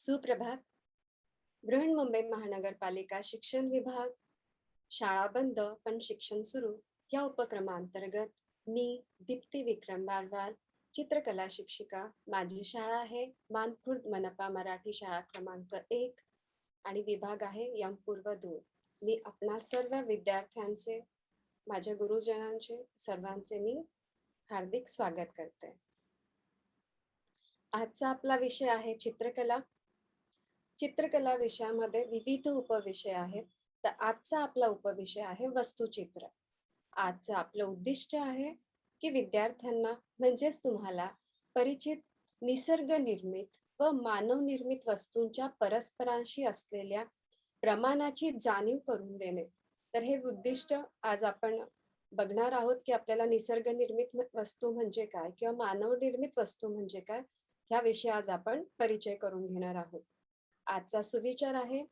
सुप्रभात. बृहन्मुंबई महानगरपालिका शिक्षण विभाग, शाळा बंद पण शिक्षण सुरू या उपक्रमांतर्गत मी दीप्ती विक्रम बारवाल, चित्रकला शिक्षिका. माझी शाळा आहे मानखुर्द मनपा मराठी शाळा क्रमांक 1 आणि विभाग आहे यम पूर्व 2. मी आपणा सर्व विद्यार्थ्यांचे, माझ्या गुरुजनांचे, सर्वांचे मी हार्दिक स्वागत करते. आजचा आपला विषय आहे चित्रकला. चित्रकला विषयामध्ये विविध उपविषय आहेत. तर आजचा आपला उपविषय आहे वस्तुचित्र. आजचं आपलं उद्दिष्ट आहे की विद्यार्थ्यांना म्हणजेच तुम्हाला परिचित निसर्ग निर्मित व मानव निर्मित वस्तूंच्या परस्परांशी असलेल्या प्रमाणाची जाणीव करून देणे. तर हे उद्दिष्ट आज आपण बघणार आहोत की आपल्याला निसर्ग निर्मित वस्तू म्हणजे काय किंवा मानव निर्मित वस्तू म्हणजे काय, ह्या विषयी आज आपण परिचय करून घेणार आहोत. आजचा सुविचार आहे,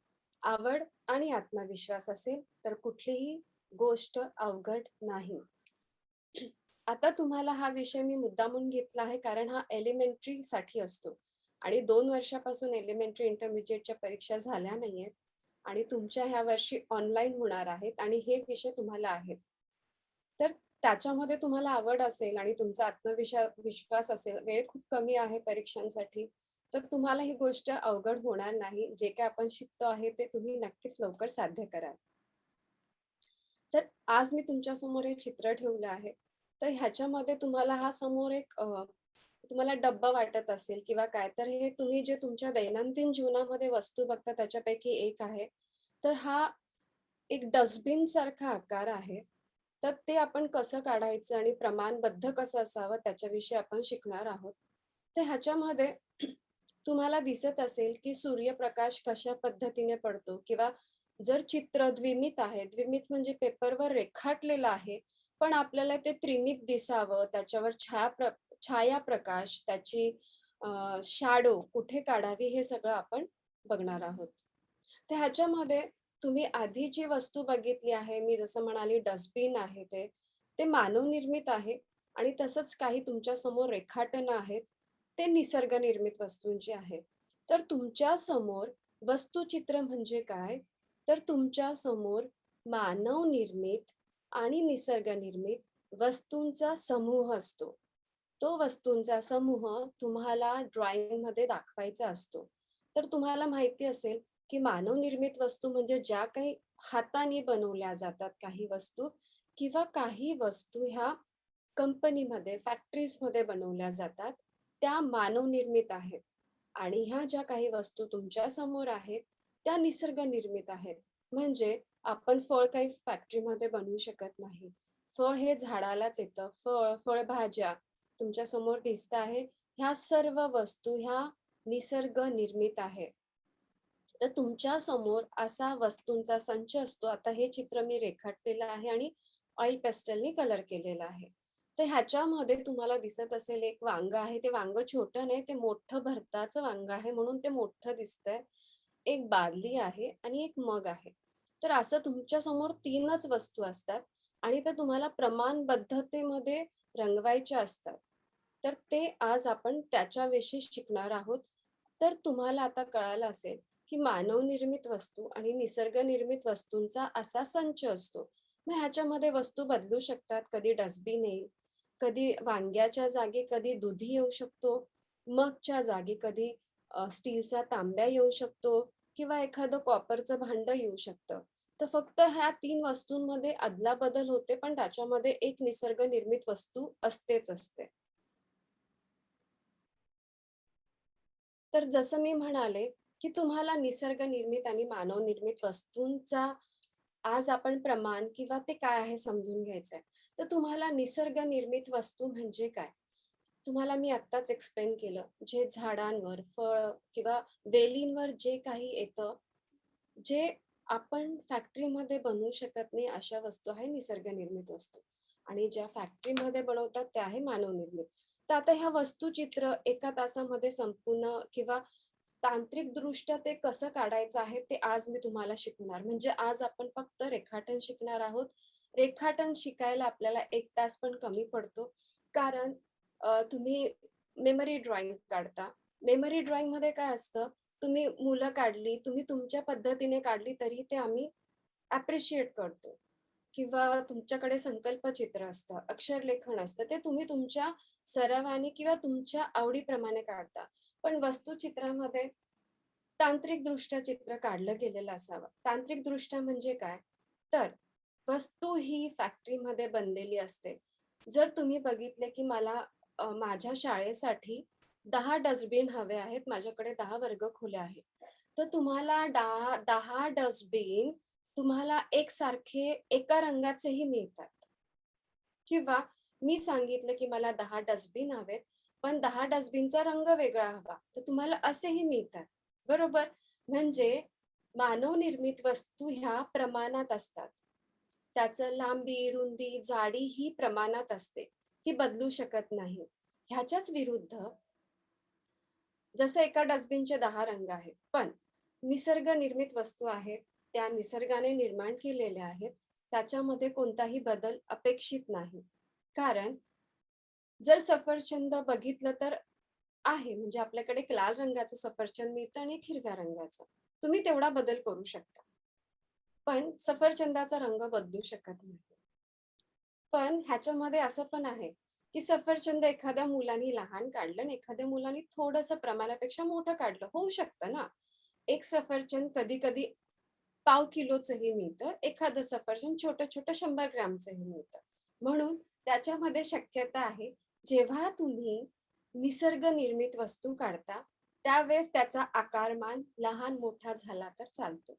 आवड आणि आत्मविश्वास असेल तर कुठलीही गोष्ट अवघड नाही. आता तुम्हाला हा विषय मी मुद्दामून घेतला आहे कारण हा एलिमेंटरी साठी असतो आणि 2 वर्षापासून एलिमेंटरी इंटरमिजिएटच्या परीक्षा झाल्या नाहीयेत आणि तुमच्या ह्या वर्षी ऑनलाईन होणार आहेत आणि हे विषय तुम्हाला आहेत. तर त्याच्यामध्ये तुम्हाला आवड असेल आणि तुमचा विश्वास असेल, वेळ खूप कमी आहे परीक्षांसाठी, तर तुम्हाला ही गोष्ट अवघड होणार नाही. जे काही आपण शिकतो आहे ते तुम्ही नक्कीच लवकर साध्य कराल. तर आज मी तुमच्या समोर हे चित्र ठेवलं आहे. तर ह्याच्यामध्ये तुम्हाला हा समोर एक तुम्हाला डब्बा वाटत असेल किंवा काय, तर हे तुम्ही जे तुमच्या दैनंदिन जीवनामध्ये वस्तू बघता त्याच्यापैकी एक आहे. तर हा एक डस्टबिन सारखा आकार आहे. तर ते आपण कसं काढायचं आणि प्रमाणबद्ध कसं असावं त्याच्याविषयी आपण शिकणार आहोत. तर ह्याच्यामध्ये तुम्हाला दिसत असेल की सूर्यप्रकाश कशा पद्धतीने पडतो किंवा जर चित्र द्विमित आहे, द्विमित म्हणजे पेपरवर रेखाटलेलं आहे, पण आपल्याला ते त्रिमित दिसावं, त्याच्यावर छायाप्रकाश, त्याची शॅडो कुठे काढावी हे सगळं आपण बघणार आहोत. तर ह्याच्यामध्ये तुम्ही आधी जी वस्तू बघितली आहे, मी जसं म्हणाली डस्टबिन आहे ते, ते मानवनिर्मित आहे आणि तसंच काही तुमच्या समोर रेखाटनं आहेत, ते निसर्गनिर्मित वस्तूंची आहेत. तर तुमच्या समोर वस्तुचित्र म्हणजे काय? तर तुमच्या समोर मानवनिर्मित आणि निसर्गनिर्मित वस्तूंचा समूह असतो. तो वस्तूंचा समूह तुम्हाला ड्रॉइंगमध्ये दाखवायचा असतो. तर तुम्हाला माहिती असेल की मानवनिर्मित वस्तू म्हणजे ज्या काही हाताने बनवल्या जातात काही वस्तू किंवा काही वस्तू ह्या कंपनीमध्ये, फॅक्टरीजमध्ये बनवल्या जातात, त्या मानवनिर्मित आहेत. आणि ह्या ज्या काही वस्तू तुमच्या समोर आहेत, त्या निसर्गनिर्मित आहेत. म्हणजे आपण फळ काही फॅक्टरीमध्ये बनवू शकत नाही. फळ हे झाडालाच येतं. फळभाज्या तुमच्या समोर दिसत आहे. ह्या सर्व वस्तू ह्या निसर्ग निर्मित आहे. तर तुमच्या समोर असा वस्तूंचा संच असतो. आता हे चित्र मी रेखाटलेलं आहे आणि ऑइल पेस्टलनी कलर केलेलं आहे. तर ह्याच्यामध्ये तुम्हाला दिसत असेल एक वांग आहे. ते वांग छोटं नाही, ते मोठं भरताचं वांग आहे म्हणून ते मोठं दिसतंय. एक बादली आहे आणि एक मग आहे. तर असं तुमच्या समोर 3च वस्तू असतात आणि त्या तुम्हाला प्रमाणबद्धतेमध्ये रंगवायच्या असतात. तर ते आज आपण त्याच्याविषयी शिकणार आहोत. तर तुम्हाला आता कळालं असेल की मानवनिर्मित वस्तू आणि निसर्गनिर्मित वस्तूंचा असा संच असतो. मग ह्याच्यामध्ये वस्तू बदलू शकतात. कधी डस्टबिन येईल, कधी वांग्याच्या जागी कधी दुधी येऊ शकतो, मगच्या जागी कधी स्टीलचा तांब्या येऊ शकतो किंवा एखादं कॉपरचं भांडं येऊ शकतं. तर फक्त ह्या 3 वस्तूंमध्ये अदलाबदल होते, पण त्याच्यामध्ये एक निसर्गनिर्मित वस्तू असतेच असते. तर जसं मी म्हणाले, की तुम्हाला निसर्गनिर्मित आणि मानवनिर्मित वस्तूंचा आज आपण प्रमाण किंवा ते काय आहे समजून घ्यायचंय. तर तुम्हाला निसर्गनिर्मित वस्तू म्हणजे काय? तुम्हाला मी आत्ताच एक्सप्लेन केलं. जे झाडांवर, फळं किंवा वेलींवर जे काही येतं, जे आपण फॅक्टरीमध्ये बनवू शकत नाही अशा वस्तू आहे निसर्गनिर्मित वस्तू आणि ज्या फॅक्टरीमध्ये बनवतात त्या आहे मानवनिर्मित. तर आता ह्या वस्तुचित्र एका तासामध्ये संपूर्ण किंवा तांत्रिकदृष्ट्या ते कसं काढायचं आहे ते आज मी तुम्हाला शिकवणार. म्हणजे आज आपण फक्त रेखाटन शिकणार आहोत. रेखाटन शिकायला आपल्याला 1 तास पण कमी पडतो. कारण तुम्ही मेमरी ड्रॉइंग काढता. मेमरी ड्रॉइंगमध्ये काय असतं, तुम्ही मुलं काढली, तुम्ही तुमच्या पद्धतीने काढली तरी ते आम्ही ॲप्रिशिएट करतो. किंवा तुमच्याकडे संकल्पचित्र असतं, अक्षरलेखन असतं, ते तुम्ही तुमच्या सरावाने किंवा तुमच्या आवडीप्रमाणे काढता. पण वस्तुचित्रामध्ये तांत्रिकदृष्ट्या चित्र काढलं गेलेलं असावं. तांत्रिकदृष्ट्या म्हणजे काय? तर वस्तू ही फॅक्टरीमध्ये बनलेली असते. जर तुम्ही बघितले, की मला माझ्या शाळेसाठी 10 डस्टबिन हवे आहेत, माझ्याकडे 10 वर्गखोल्या आहेत. तर तुम्हाला 10 डस्टबिन तुम्हाला एकसारखे एका रंगाचेही मिळतात. किंवा मी सांगितलं, की मला 10 डस्टबिन हवेत, पण 10 डस्टबिनचा रंग वेगळा हवा. तर तुम्हाला असेही मिळतात. बरोबर? म्हणजे मानवनिर्मित वस्तू ह्या प्रमाणात असतात. त्याचं लांबी, रुंदी, जाडी ही प्रमाणात असते. ती बदलू शकत नाही. ह्याच्याच विरुद्ध जसं एका डस्टबिनचे 10 रंग आहेत, पण निसर्ग निर्मित वस्तू आहेत, त्या निसर्गाने निर्माण केलेल्या आहेत. त्याच्यामध्ये कोणताही बदल अपेक्षित नाही. कारण जर सफरचंद बघितलं तर आहे, म्हणजे आपल्याकडे एक लाल रंगाचं सफरचंद मिळतं आणि एक हिरव्या रंगाचं. तुम्ही तेवढा बदल करू शकता. पण सफरचंदाचा रंग बदलू शकत नाही. पण ह्याच्यामध्ये असं पण आहे, की सफरचंद एखाद्या मुलाने लहान काढलं आणि एखाद्या मुलाने थोडंसं प्रमाणापेक्षा मोठं काढलं. होऊ शकतं ना. एक सफरचंद कधी-कधी पाव किलोचंही मिळतं. एखादं सफरचंद छोटं-छोटं 100 ग्रॅमचंही मिळतं. म्हणून त्याच्यामध्ये शक्यता आहे, जेव्हा तुम्ही निसर्ग निर्मित वस्तू काढता, त्यावेळेस त्याचा आकारमान लहान-मोठा झाला तर चालतो.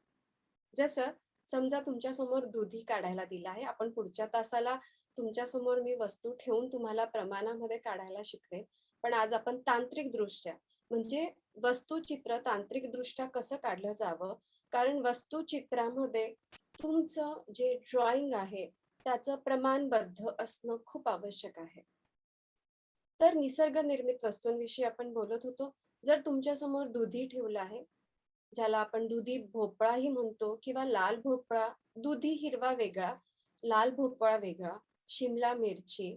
जसं समजा तुमच्यासमोर दुधी काढायला दिला आहे. आपण पुढच्या तासाला तुमच्यासमोर मी वस्तू ठेवून तुम्हाला प्रमाणामध्ये काढायला शिकवेन. पण आज आपण तांत्रिकदृष्ट्या म्हणजे वस्तुचित्र तांत्रिकदृष्ट्या कसं काढलं जावं, कारण वस्तुचित्रामध्ये तुमचं जे ड्रॉइंग आहे, त्याचं प्रमाणबद्ध असणं खूप आवश्यक आहे. तर निसर्ग निर्मित वस्तूंविषयी आपण बोलत होतो. जर तुमच्यासमोर दुधी ठेवलं आहे, ज्याला आपण दुधी भोपळाही म्हणतो किंवा लाल भोपळा, दुधी हिरवा वेगळा, लाल भोपळा वेगळा, शिमला मिरची,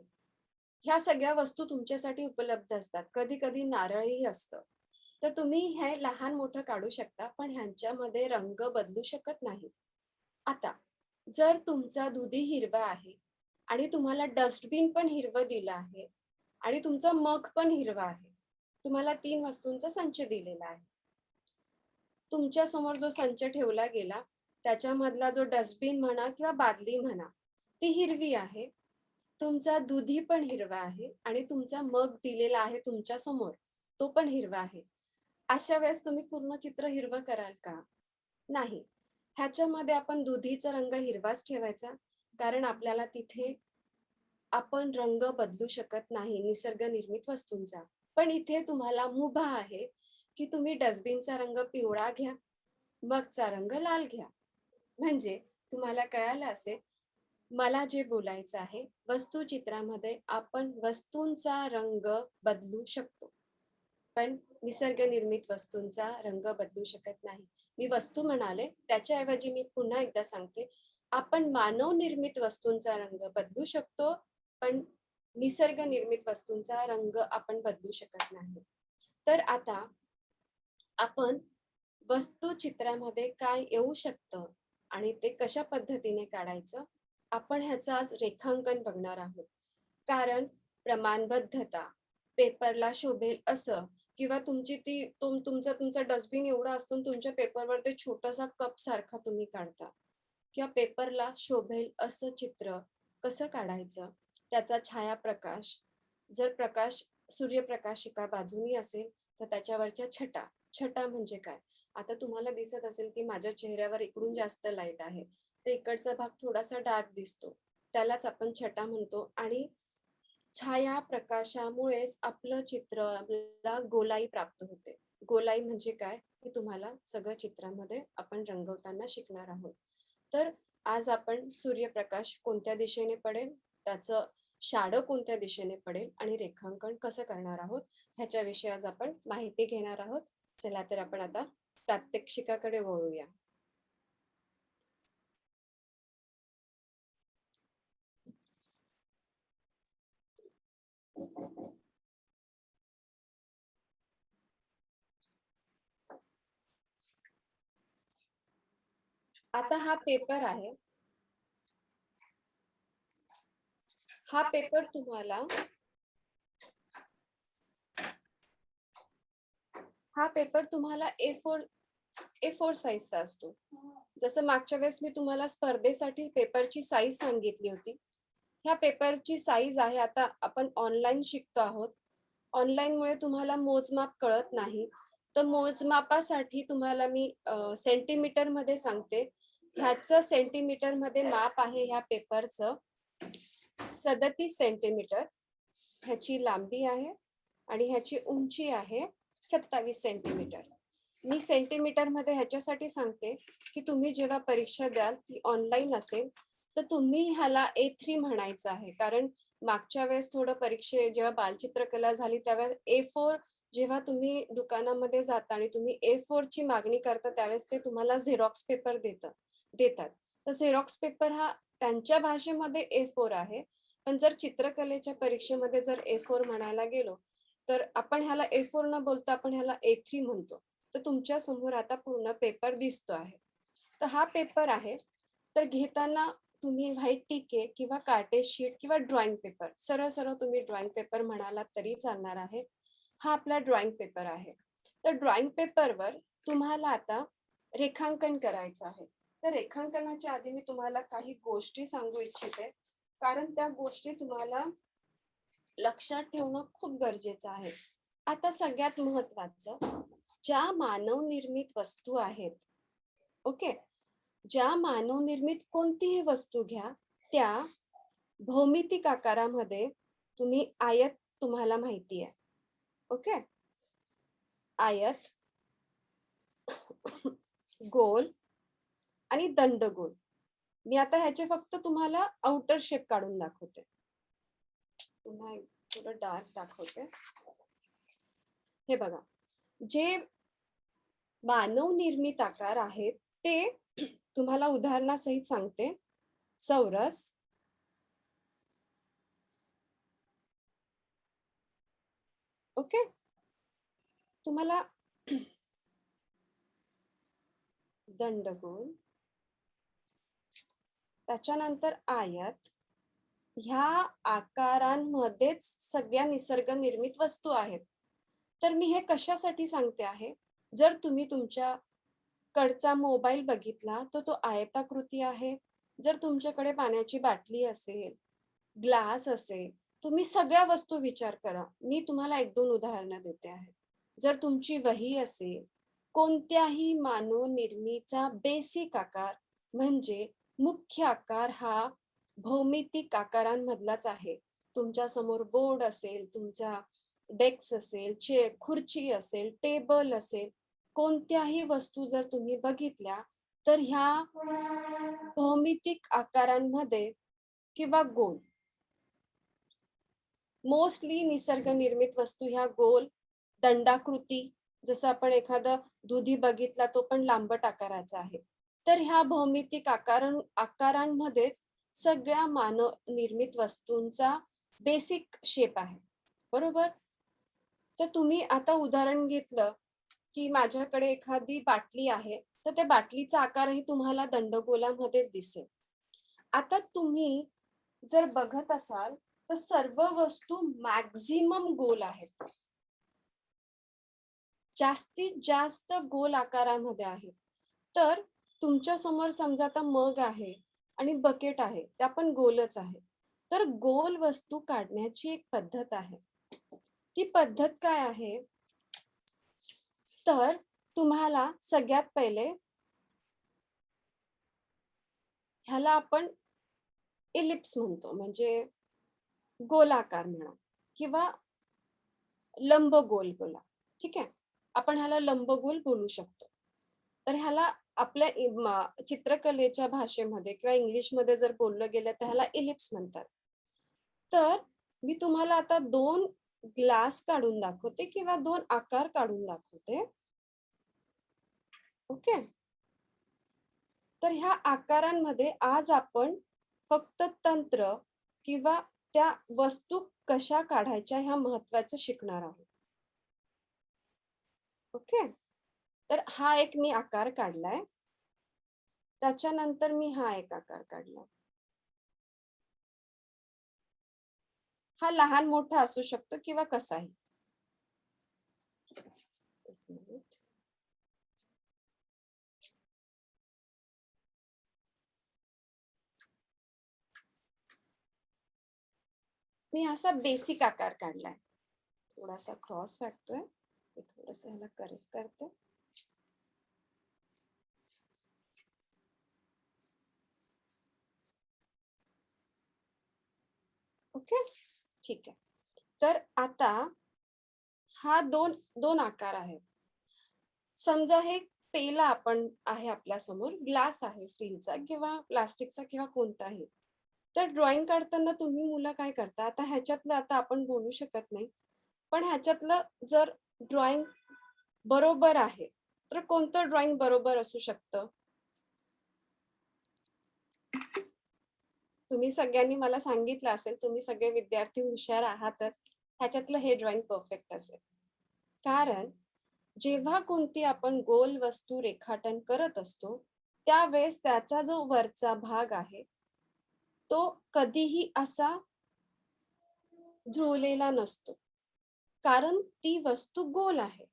ह्या सगळ्या वस्तू तुमच्यासाठी उपलब्ध असतात. कधी-कधी नारळही असतं. तर तुम्ही हे लहान-मोठं काढू शकता, पण ह्यांच्यामध्ये रंग बदलू शकत नाही. आता जर तुमचा दुधी हिरवा आहे आणि तुम्हाला डस्टबिन पण हिरवं दिलं आहे आणि तुमचा मग पण हिरवा आहे. तुम्हाला 3 वस्तूंचा संच दिलेला आहे. तुमच्या समोर जो संच ठेवला गेला, त्याच्यामधला जो डस्टबिन म्हणा किंवा बादली म्हणा, ती हिरवी आहे. तुमचा दुधी पण हिरवा आहे आणि तुमचा मग दिलेला आहे तुमच्या समोर, तो पण हिरवा आहे. अशा वेळेस तुम्ही पूर्ण चित्र हिरवं कराल का? नाही. ह्याच्यामध्ये आपण दुधीचा रंग हिरवाच ठेवायचा, कारण आपल्याला तिथे आपण रंग बदलू शकत नाही निसर्ग निर्मित वस्तूंचा. पण इथे तुम्हाला मुभा आहे, की तुम्ही डस्टबिनचा रंग पिवळा घ्या, मगचा रंग लाल घ्या. म्हणजे तुम्हाला कळालं असेल, मला जे बोलायचं आहे, वस्तुचित्रामध्ये आपण वस्तूंचा रंग बदलू शकतो. पण निसर्गनिर्मित वस्तूंचा रंग बदलू शकत नाही. मी वस्तू म्हणाले, त्याच्याऐवजी मी पुन्हा एकदा सांगते, आपण मानवनिर्मित वस्तूंचा रंग बदलू शकतो, पण निसर्गनिर्मित वस्तूंचा रंग आपण बदलू शकत नाही. तर आता आपण वस्तुचित्रामध्ये काय येऊ शकतं आणि ते कशा पद्धतीने काढायचं, आपण ह्याचं आज रेखांकन बघणार आहोत. कारण प्रमाणबद्धता, पेपरला शोभेल असं किंवा तुमची ती तुमचा डस्टबिन एवढा असतो आणि तुमच्या पेपरवर ते छोटासा कप सारखा तुम्ही काढता किंवा पेपरला शोभेल असं चित्र कसं काढायचं, त्याचा छायाप्रकाश, जर प्रकाश सूर्यप्रकाशिका बाजूनी असेल, तर त्याच्यावरच्या छटा. छटा म्हणजे काय? आता तुम्हाला दिसत असेल, की माझ्या चेहऱ्यावर इकडून जास्त लाईट आहे. तर इकडचा भाग थोडासा डार्क दिसतो. त्यालाच आपण छटा म्हणतो आणि छाया प्रकाशामुळेच आपलं चित्र आपल्याला गोलाई प्राप्त होते. गोलाई म्हणजे काय? हे तुम्हाला सगळं चित्रामध्ये आपण रंगवताना शिकणार आहोत. तर आज आपण सूर्यप्रकाश कोणत्या दिशेने पडेल, त्याचं शॅडो कोणत्या दिशेने पडेल आणि रेखांकन कसं करणार आहोत, ह्याच्याविषयी आज आपण माहिती घेणार आहोत. चला तर आपण आता प्रात्यक्षिकाकडे वळूया. आता हा पेपर आहे. हा पेपर तुम्हाला A4 साईजचा असतो. जसं मागच्या वेळेस मी तुम्हाला स्पर्धेसाठी पेपरची साईज सांगितली होती. ह्या पेपरची साईज आहे. आता आपण ऑनलाईन शिकतो आहोत. ऑनलाईनमुळे तुम्हाला मोजमाप कळत नाही. तर मोजमापासाठी तुम्हाला मी सेंटीमीटर मध्ये सांगते. ह्याचं सेंटीमीटर मध्ये माप आहे ह्या पेपरचं 37 सेंटीमीटर. ह्याची लांबी आहे आणि ह्याची उंची आहे 27 सेंटीमीटर. मी सेंटीमीटर मध्ये ह्याच्यासाठी सांगते की तुम्ही जेव्हा परीक्षा द्याल ती ऑनलाईन असेल तर तुम्ही ह्याला A3 म्हणायचं आहे. कारण मागच्या वेळेस थोडं परीक्षे जेव्हा बालचित्रकला झाली त्यावेळेस A4 जेव्हा तुम्ही दुकानामध्ये जाता आणि तुम्ही A4 ची मागणी करता त्यावेळेस ते तुम्हाला झेरॉक्स पेपर देतात. तर झेरॉक्स पेपर हा त्यांच्या भाषेमध्ये A4 आहे. पण जर चित्रकलेच्या परीक्षेमध्ये जर A4 म्हणायला गेलो तर आपण ह्याला A4 न बोलता आपण ह्याला A3 म्हणतो. तर तुमच्या समोर आता पूर्ण पेपर दिसतो आहे. तर हा पेपर आहे. तर घेताना तुम्ही व्हाईट टिके किंवा कार्टे शीट किंवा ड्रॉइंग पेपर, सरळ सरळ तुम्ही ड्रॉइंग पेपर म्हणालात तरी चालणार आहे. हा आपला ड्रॉइंग पेपर आहे. तर ड्रॉइंग पेपरवर तुम्हाला आता रेखांकन करायचं आहे. तर रेखांकनाच्या आधी मी तुम्हाला काही गोष्टी सांगू इच्छिते, कारण त्या गोष्टी तुम्हाला लक्षात ठेवणं खूप गरजेचं आहे. आता सगळ्यात महत्वाचं, ज्या मानवनिर्मित वस्तू आहेत, ओके, ज्या मानवनिर्मित कोणतीही वस्तू घ्या, त्या भौमितिक आकारामध्ये तुम्ही आयत तुम्हाला माहिती आहे, ओके, आयत, गोल आणि दंडगोल. मी आता ह्याचे फक्त तुम्हाला आउटर शेप काढून दाखवते. पुन्हा थोडं डार्क दाखवते. हे बघा, जे मानव निर्मित आकार आहेत ते तुम्हाला उदाहरणासहित सांगते. चौरस, ओके, तुम्हाला दंडगोल, त्याच्यानंतर आयत. ह्या आकारांमध्येच सगळ्या निसर्ग निर्मित वस्तू आहेत. तर मी हे कशासाठी सांगते आहे, जर तुम्ही तुमच्या कडचा मोबाईल बघितला तर तो आयताकृती आहे. जर तुमच्याकडे पाण्याची बाटली असेल, ग्लास असेल, तुम्ही सगळ्या वस्तू विचार करा. मी तुम्हाला 1-2 उदाहरणं देते आहे. जर तुमची वही असेल, कोणत्याही मानव निर्मितीचा बेसिक आकार म्हणजे मुख्य आकार हा भौमितिक आकारांमधलाच आहे. तुमच्या समोर बोर्ड असेल, तुमचा डेस्क असेल, खुर्ची असेल, टेबल असेल, कोणत्याही वस्तू जर तुम्ही बघितल्या तर ह्या भौमितिक आकारांमध्ये किंवा गोल, मोस्टली निसर्ग निर्मित वस्तू ह्या गोल, दंडाकृती, जसं आपण एखादा दुधी बघितला तो पण लांबट आकाराचा आहे. तर ह्या भौमितिक आकारांमध्येच सगळ्या मानव निर्मित वस्तूंचा बेसिक शेप आहे, बरोबर. तर तुम्ही आता उदाहरण घेतलं की माझ्याकडे एखादी बाटली आहे, तर त्या बाटलीचा आकारही तुम्हाला दंडगोलामध्येच दिसेल. आता तुम्ही जर बघत असाल तर सर्व वस्तू मॅक्झिमम गोल आहेत. जास्तीत जास्त गोल आकारामध्ये आहेत. तर तुमच्या समोर समजा आता मग आहे आणि बकेट आहे, त्या पण गोलच आहे. तर गोल वस्तू काढण्याची एक पद्धत आहे. ती पद्धत काय आहे, तर तुम्हाला सगळ्यात पहिले ह्याला आपण इलिप्स म्हणतो, म्हणजे गोलाकार म्हणा किंवा लंबगोल बोला, ठीक आहे. आपण ह्याला लंबगोल बोलू शकतो. तर ह्याला आपल्या चित्रकलेच्या भाषेमध्ये किंवा इंग्लिशमध्ये जर बोललं गेलं तर ह्याला इलिप्स म्हणतात. तर मी तुम्हाला आता 2 ग्लास काढून दाखवते किंवा 2 आकार काढून दाखवते, ओके. तर ह्या आकारांमध्ये आज आपण फक्त तंत्र किंवा त्या वस्तू कशा काढायच्या ह्या महत्त्वाचं शिकणार आहोत, ओके. तर हा एक मी आकार काढलाय. त्याच्यानंतर मी हा एक आकार काढला. हा लहान मोठा असू शकतो किंवा कसाही. एक मिनिट. मी असा बेसिक आकार काढलाय. थोडासा क्रॉस वाटतोय. थोडस ह्याला करेक्ट करते. ओके, ठीक आहे. तर आता हा दोन आकार आहेत. समजा हे पेला आपण आहे आपल्या समोर, ग्लास आहे स्टीलचा किंवा प्लास्टिकचा किंवा कोणताही. तर ड्रॉइंग काढताना तुम्ही मुलं काय करता, आता ह्याच्यातलं आता आपण बोलू शकत नाही, पण ह्याच्यातलं जर ड्रॉइंग बरोबर आहे तर कोणतं ड्रॉइंग बरोबर असू शकतं? तुम्ही सगळ्यांनी मला सांगितलं असेल, तुम्ही सगळे विद्यार्थी हुशार आहातच, ह्याच्यातलं हे ड्रॉइंग परफेक्ट असेल. कारण जेव्हा कोणती आपण गोल वस्तू रेखाटन करत असतो, त्यावेळेस त्याचा जो वरचा भाग आहे तो कधीही असा जुळलेला नसतो, कारण ती वस्तू गोल आहे.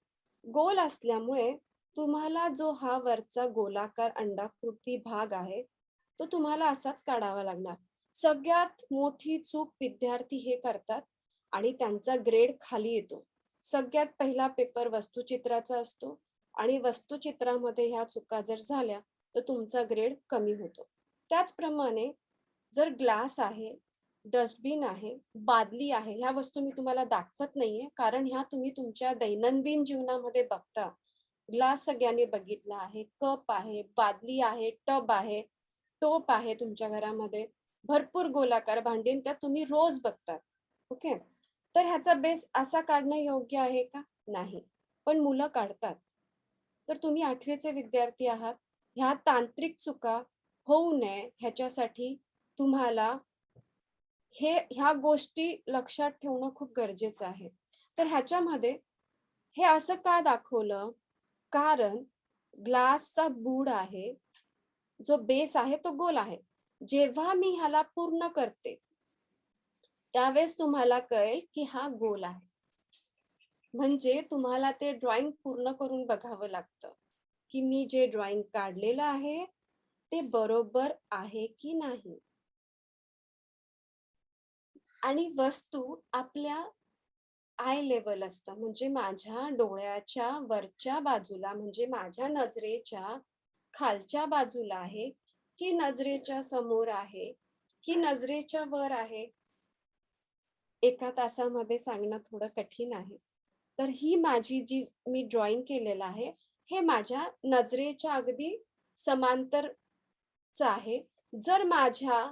गोल असल्यामुळे तुम्हाला जो हा वरचा गोलाकार अंडाकृती भाग आहे तो तुम्हाला असाच काढावा लागणार. सगळ्यात मोठी चूक विद्यार्थी हे करतात आणि त्यांचा ग्रेड खाली येतो. सगळ्यात पहिला पेपर वस्तुचित्राचा असतो आणि वस्तुचित्रामध्ये ह्या चुका जर झाल्या तर तुमचा ग्रेड कमी होतो. त्याचप्रमाणे जर ग्लास आहे, डस्टबिन आहे, बादली आहे, ह्या वस्तू मी तुम्हाला दाखवत नाहीये कारण ह्या तुम्ही तुमच्या दैनंदिन जीवनामध्ये बघता. ग्लास सगळ्यांनी बघितला आहे, कप आहे, बादली आहे, टब आहे, टोप आहे तुमच्या घरामध्ये. भरपूर गोलाकार भांडी त्या तुम्ही रोज बघतात. ओके, तर ह्याचा बेस असा काढणं योग्य आहे का? नाही, पण मुलं काढतात. तर तुम्ही 8वीचे विद्यार्थी आहात, ह्या तांत्रिक चुका होऊ नये ह्याच्यासाठी तुम्हाला ह्या गोष्टी लक्षात ठेवणं खूप गरजेचं आहे. तर ह्याच्यामध्ये हे असं का दाखवलं, कारण ग्लासचा बुड आहे, जो बेस आहे तो गोल आहे. जेव्हा मी ह्याला पूर्ण करते त्यावेळेस तुम्हाला कळेल की हा गोल आहे. म्हणजे तुम्हाला ते ड्रॉइंग पूर्ण करून बघावं लागतं की मी जे ड्रॉइंग काढलेलं आहे ते बरोबर आहे की नाही. आणि वस्तू आपल्या आय लेवल असतं, म्हणजे माझ्या डोळ्याच्या वरच्या बाजूला, म्हणजे माझ्या नजरेच्या खालच्या बाजूला आहे की नजरेच्या समोर आहे की नजरेच्या वर आहे. एका तासामध्ये सांगणं थोडं कठीण आहे. तर ही माझी जी मी ड्रॉइंग केलेलं आहे हे माझ्या नजरेच्या अगदी समांतरच आहे. जर माझ्या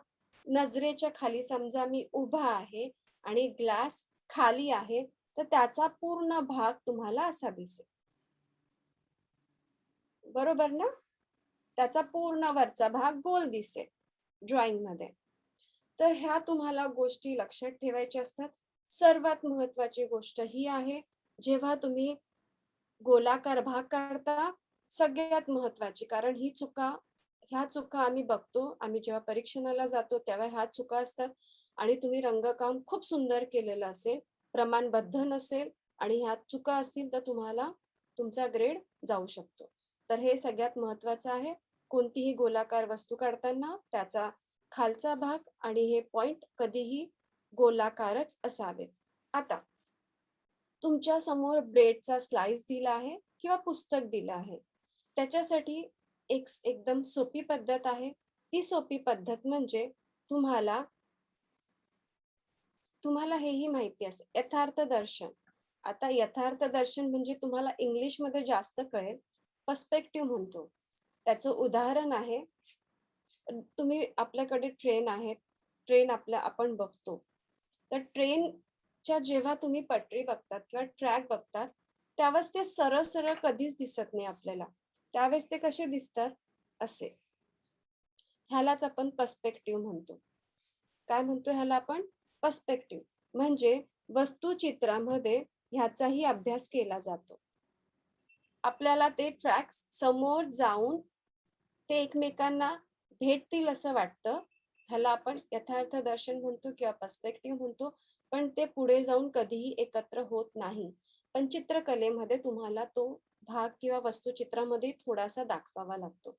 नजरेच्या खाली समजा मी उभा आहे आणि ग्लास खाली आहे तर त्याचा पूर्ण भाग तुम्हाला असा दिसेल. बरोबर ना? त्याचा पूर्ण वरचा भाग गोल दिसेल ड्रॉइंग मध्ये. तर ह्या तुम्हाला गोष्टी लक्षात ठेवायच्या असतात. सर्वात महत्वाची गोष्ट ही आहे, जेव्हा तुम्ही गोलाकार भाग काढता, सगळ्यात महत्वाची, कारण ह्या चुका आम्ही बघतो, आम्ही जेव्हा परीक्षणाला जातो तेव्हा ह्या चुका असतात आणि तुम्ही रंगकाम खूप सुंदर केलेलं असेल, प्रमाणबद्ध नसेल आणि ह्या चुका असतील तर तुम्हाला तुमचा ग्रेड जाऊ शकतो. तर हे सगळ्यात महत्वाचं आहे. कोणतीही गोलाकार वस्तू काढताना त्याचा खालचा भाग आणि हे पॉइंट कधीही गोलाकारच असावेत. आता तुमच्या समोर ब्रेडचा स्लाइस दिला आहे किंवा पुस्तक दिलं आहे. त्याच्यासाठी एकदम सोपी पद्धत आहे. ती सोपी पद्धत म्हणजे तुम्हाला हेही माहिती असेल, यथार्थ दर्शन. आता यथार्थ दर्शन म्हणजे तुम्हाला इंग्लिशमध्ये जास्त कळेल, पर्स्पेक्टिव्ह म्हणतो. त्याचं उदाहरण आहे, तुम्ही आपल्याकडे ट्रेन आहेत, ट्रेन आपण बघतो. तर ट्रेनच्या जेव्हा तुम्ही पटरी बघतात किंवा ट्रॅक बघतात त्यावेळेस ते सरळ सरळ कधीच दिसत नाही आपल्याला. त्यावेळेस ते कसे दिसतात? असे. ह्यालाच आपण पर्स्पेक्टिव्ह म्हणतो. काय म्हणतो ह्याला आपण? पर्स्पेक्टिव्ह. म्हणजे वस्तुचित्रामध्ये ह्याचाही अभ्यास केला जातो. आपल्याला ते ट्रॅक समोर जाऊन ते एकमेकांना भेटतील असं वाटतं. ह्याला आपण यथार्थ दर्शन म्हणतो किंवा पर्स्पेक्टिव्ह म्हणतो, पण ते पुढे जाऊन कधीही एकत्र होत नाही. पण चित्रकलेमध्ये तुम्हाला तो भाग किंवा वस्तुचित्रामध्ये थोडासा दाखवावा लागतो.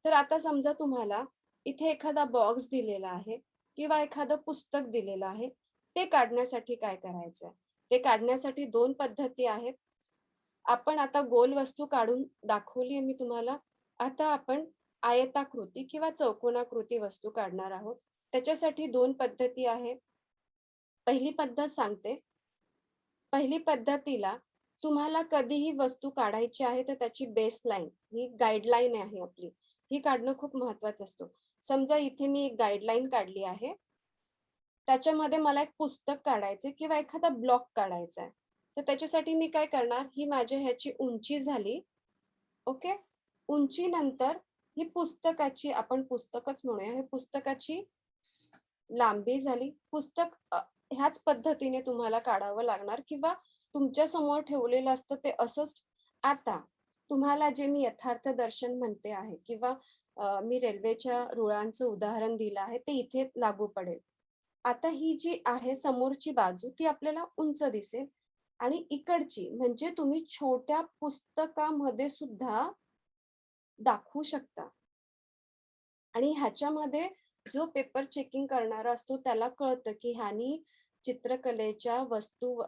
तर आता समजा तुम्हाला इथे एखादा बॉक्स दिलेला आहे किंवा एखादं पुस्तक दिलेलं आहे. ते काढण्यासाठी काय करायचंय? ते काढण्यासाठी 2 पद्धती आहेत. आपण आता गोल वस्तू काढून दाखवली मी तुम्हाला. आता आपण आयताकृती किंवा चौकोनाकृती वस्तू काढणार आहोत. त्याच्यासाठी 2 पद्धती आहेत. पहिली पद्धत सांगते. पहिली पद्धतीला तुम्हाला कधीही वस्तू काढायची आहे तर त्याची बेसलाईन ही गाईडलाईन आहे आपली. ही काढणं खूप महत्वाचं असतं. समजा इथे मी एक गाईडलाईन काढली आहे. त्याच्यामध्ये मला एक पुस्तक काढायचंय किंवा एखादा ब्लॉक काढायचा आहे. तर त्याच्यासाठी मी काय करणार, ही माझ्या ह्याची उंची झाली. ओके. उंचीनंतर ही पुस्तकाची आपण पुस्तकच म्हणूया. हे पुस्तकाची लांबी झाली. पुस्तक ह्याच पद्धतीने तुम्हाला काढावं लागणार किंवा तुमच्या समोर ठेवलेलं असतं ते असंच. आता तुम्हाला जे मी यथार्थ दर्शन म्हणते आहे किंवा मी रेल्वेच्या रुळांचं उदाहरण दिलं आहे ते इथे लागू पडेल. आता ही जी आहे समोरची बाजू ती आपल्याला उंच दिसेल आणि इकडची म्हणजे तुम्ही छोट्या पुस्तकामध्ये सुद्धा दाखवू शकता. आणि ह्याच्यामध्ये जो पेपर चेकिंग करणारा असतो त्याला कळतं की ह्यानी चित्रकलेच्या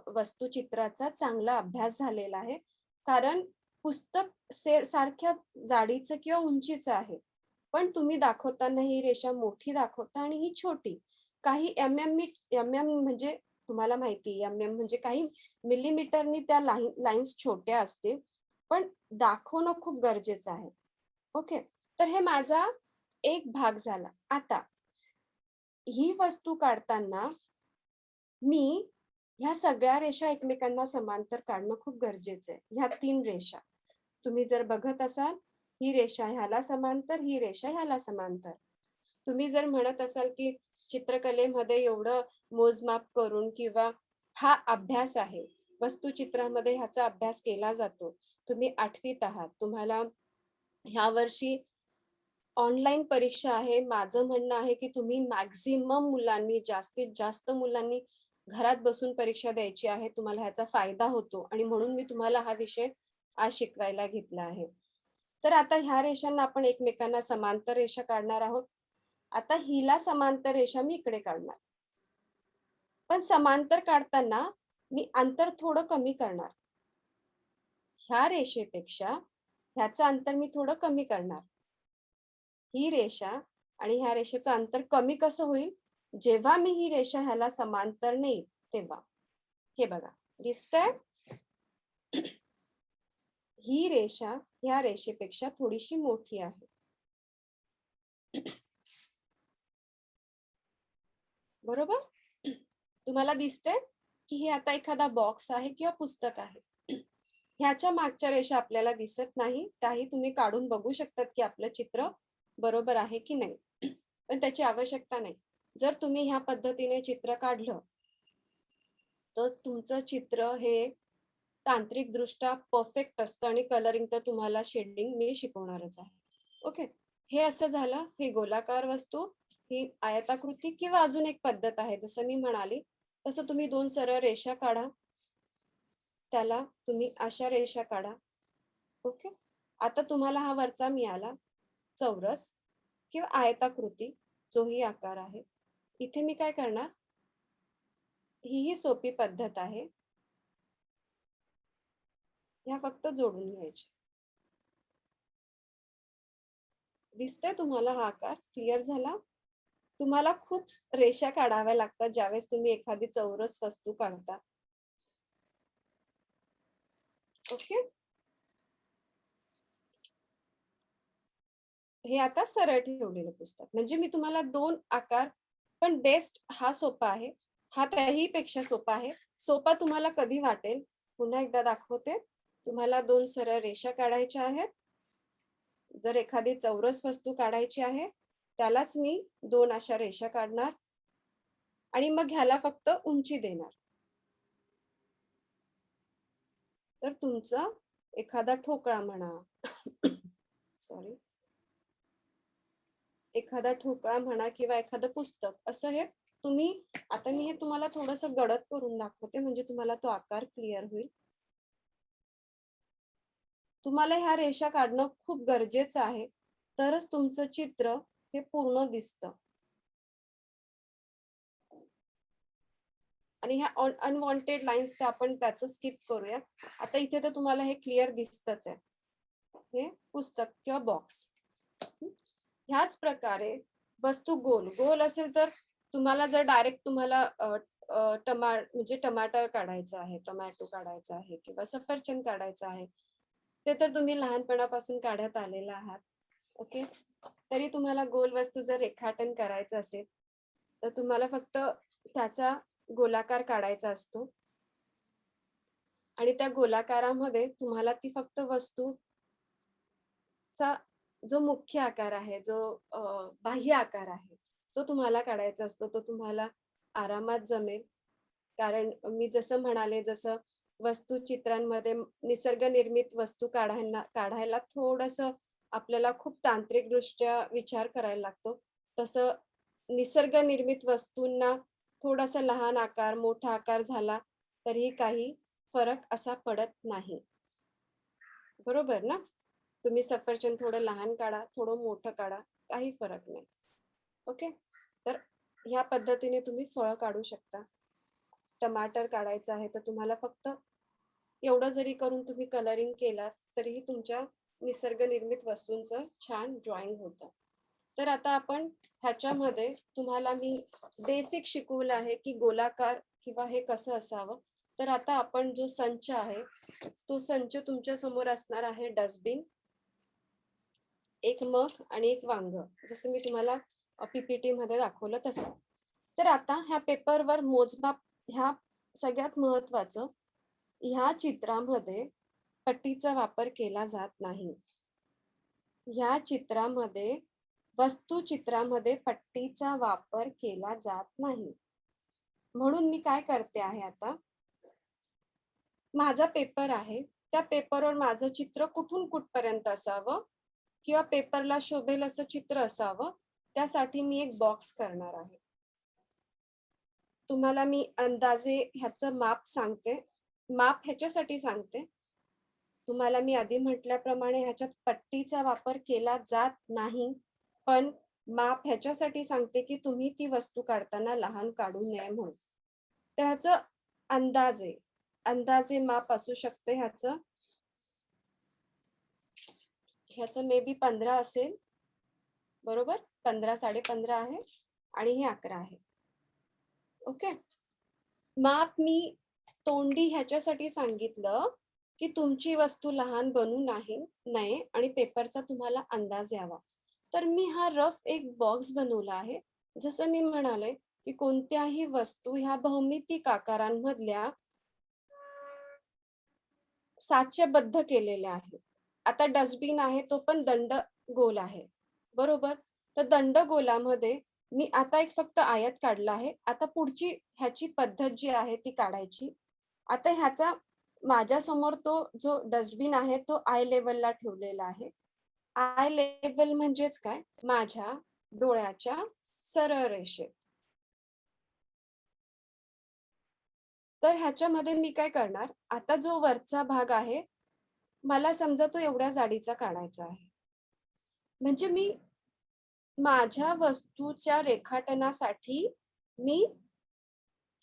वस्तुचित्राचा चांगला अभ्यास झालेला आहे. कारण पुस्तक सारख्या जाडीचं किंवा उंचीचं आहे. पण तुम्ही दाखवताना ही रेषा मोठी दाखवता आणि ही छोटी. काही एम-एम म्हणजे तुम्हाला माहिती एम-एम म्हणजे काही मिलीमीटरनी त्या लाईन्स छोट्या असतील. पण दाखवणं खूप गरजेचं आहे. ओके. तर हे माझा एक भाग झाला. आता ही वस्तू काढताना मी ह्या सगळ्या रेषा एकमेकांना समांतर काढणं खूप गरजेचं आहे. ह्या 3 रेषा. तुम्ही जर बघत असाल, ही रेषा ह्याला समांतर, ही रेषा ह्याला समांतर. तुम्ही जर म्हणत असाल, की चित्रकलेमध्ये एवढं मोजमाप करून किंवा हा अभ्यास आहे. वस्तुचित्रामध्ये ह्याचा अभ्यास केला जातो. तुम्ही 8वीत आहात. तुम्हाला ह्या वर्षी ऑनलाईन परीक्षा आहे. माझं म्हणणं आहे, की तुम्ही मॅक्सिमम मुलांनी, जास्तीत जास्त मुलांनी घरात बसून परीक्षा द्यायची आहे. तुम्हाला ह्याचा फायदा होतो आणि म्हणून मी तुम्हाला हा विषय आज शिकवायला घेतला आहे. तर आता ह्या रेषांना आपण एकमेकांना समांतर रेषा काढणार आहोत. आता हिला समांतर रेषा मी इकडे काढणार. पण समांतर काढताना मी अंतर थोडं कमी करणार. ह्या रेषेपेक्षा ह्याचं अंतर मी थोडं कमी करणार. ही रेषा आणि ह्या रेषेचं अंतर कमी कसं होईल? जेव्हा मी ही रेषा ह्याला समांतर नेईल तेव्हा. हे बघा, दिसतंय? ही रेषा ह्या रेषेपेक्षा थोडीशी मोठी आहे. बरोबर? तुम्हाला दिसतंय की हे आता एखादा बॉक्स आहे किंवा पुस्तक आहे. ह्याच्या मागच्या रेषा आपल्याला दिसत नाही. त्याही तुम्ही काढून बघू शकतात की आपलं चित्र बरोबर आहे की नाही. पण त्याची आवश्यकता नाही. जर तुम्ही ह्या पद्धतीने चित्र काढलं तर तुमचं चित्र हे तांत्रिकदृष्ट्या परफेक्ट असतं आणि कलरिंग तर तुम्हाला शेडिंग मी शिकवणारच आहे. ओके. हे असं झालं. ही गोलाकार वस्तू, ही आयताकृती किंवा अजून एक पद्धत आहे. जसं मी म्हणाली, तसं तुम्ही 2 सरळ रेषा काढा. त्याला तुम्ही अशा रेषा काढा. ओके. आता तुम्हाला हा वरचा मिळाला चौरस किंवा आयताकृती जोही आकार आहे. इथे मी काय करणार? ही सोपी पद्धत आहे. ह्या फक्त जोडून घ्यायच्या. दिसतंय तुम्हाला हा आकार? क्लिअर झाला? तुम्हाला खूप रेषा काढाव्या लागतात ज्यावेळेस तुम्ही एखादी चौरस वस्तू काढता. ओके. हे आता सरळ ठेवलेलं पुस्तक. म्हणजे मी तुम्हाला 2 आकार, पण बेस्ट हा सोपा आहे. हा त्याहीपेक्षा सोपा आहे. सोपा तुम्हाला कधी वाटेल? पुन्हा एकदा दाखवते. तुम्हाला 2 सरळ रेषा काढायच्या आहेत. जर एखादी चौरस वस्तू काढायची आहे, त्यालाच मी 2 अशा रेषा काढणार आणि मग ह्याला फक्त उंची देणार. तर तुमचा एखादा ठोकळा म्हणा, सॉरी, एखादा ठोकळा म्हणा किंवा एखादं पुस्तक, असं हे तुम्ही, आता मी हे तुम्हाला थोडंसं गडद करून दाखवते म्हणजे तुम्हाला तो आकार क्लिअर होईल. तुम्हाला ह्या रेषा काढणं खूप गरजेचं आहे, तरच तुमचं चित्र हे पूर्ण दिसतं. आणि ह्या अनवॉन्टेड लाईन्स ते आपण त्याचं स्किप करूया. आता इथे तर तुम्हाला हे क्लिअर दिसतच आहे, हे पुस्तक किंवा बॉक्स. ह्याच प्रकारे वस्तू गोल गोल असेल तर तुम्हाला जर डायरेक्ट तुम्हाला म्हणजे टमाटर काढायचं आहे, टोमॅटो काढायचा आहे किंवा सफरचंद काढायचं आहे, ते तर तुम्ही लहानपणापासून काढत आलेला आहात. ओके, तरी तुम्हाला गोल वस्तू जर रेखाटन करायचं असेल तर तुम्हाला फक्त त्याचा गोलाकार काढायचा असतो आणि त्या गोलाकारामध्ये तुम्हाला ती फक्त वस्तूचा जो मुख्य आकार आहे, जो बाह्य आकार आहे, तो तुम्हाला काढायचा असतो. तो तुम्हाला आरामात जमेल. कारण मी जसं म्हणाले, जसं वस्तू चित्रांमध्ये निसर्ग निर्मित वस्तू काढायला थोडंसं आपल्याला खूप तांत्रिकदृष्ट्या विचार करायला लागतो. तसं निसर्ग निर्मित वस्तूंना थोडासा लहान आकार, मोठा आकार झाला तरीही काही फरक असा पडत नाही. बरोबर ना? तुम्ही सफरचंद थोडं लहान काढा, थोडं मोठं काढा, काही फरक नाही. ओके? तर ह्या पद्धतीने तुम्ही फळं काढू शकता. टमाटर काढायचं आहे तर तुम्हाला फक्त एवढं जरी करून तुम्ही कलरिंग केलात तरीही तुमच्या निसर्ग निर्मित वस्तूंचं छान ड्रॉइंग होतं. तर आता आपण ह्याच्यामध्ये तुम्हाला मी बेसिक शिकवलं आहे की गोलाकार किंवा हे कसं असावं. तर आता आपण जो संच आहे, तो संच तुमच्या समोर असणार आहे डस्टबिन, एक मग आणि एक वांग, जसं मी तुम्हाला पीपीटी मध्ये दाखवलं तसं. तर आता ह्या पेपरवर मोजमाप, ह्या सगळ्यात महत्वाचं, ह्या चित्रामध्ये पट्टीचा वापर केला जात नाही. ह्या चित्रामध्ये, वस्तू चित्रामध्ये पट्टीचा वापर केला जात नाही. म्हणून मी काय करते आहे, आता माझा पेपर आहे, त्या पेपरवर माझं चित्र कुठून कुठपर्यंत असावं किंवा पेपरला शोभेल असं चित्र असावं, त्यासाठी मी एक बॉक्स करणार आहे. तुम्हाला मी अंदाजे ह्याचं माप सांगते. माप ह्याच्यासाठी सांगते, तुम्हाला मी आधी म्हटल्याप्रमाणे ह्याच्यात पट्टीचा वापर केला जात नाही, पण माप ह्याच्यासाठी सांगते की तुम्ही ती वस्तू काढताना लहान काढू नये म्हणून. तर ह्याचं अंदाजे माप असू शकते ह्याचं मे बी 15 असेल, बरोबर? 15, 15.5 आहे आणि हे 11 आहे. ओके, माप मी तोंडी ह्याच्यासाठी सांगितलं की तुमची वस्तू लहान बनू नये आणि पेपरचा तुम्हाला अंदाज यावा. तर मी हा रफ एक बॉक्स बनवला आहे. जसं मी म्हणाले की कोणत्याही वस्तू ह्या भौमितिक आकारांमधल्या साच्यबद्ध केलेल्या आहेत. आता डस्टबिन आहे, तो पण दंड गोल आहे, बरोबर? तर दंड गोलामध्ये मी आता एक फक्त आयत काढला आहे. आता पुढची ह्याची पद्धत जी आहे ती काढायची. आता ह्याचा माझ्या समोर तो जो डस्टबिन आहे तो आय लेवलला ठेवलेला आहे. आय लेवल म्हणजेच काय? माझ्या डोळ्याच्या सरळ रेषेत. तर ह्याच्यामध्ये मी काय करणार, आता जो वरचा भाग आहे, मला समजा तो एवढ्या जाडीचा काढायचा आहे. म्हणजे मी माझ्या वस्तूच्या रेखाटनासाठी मी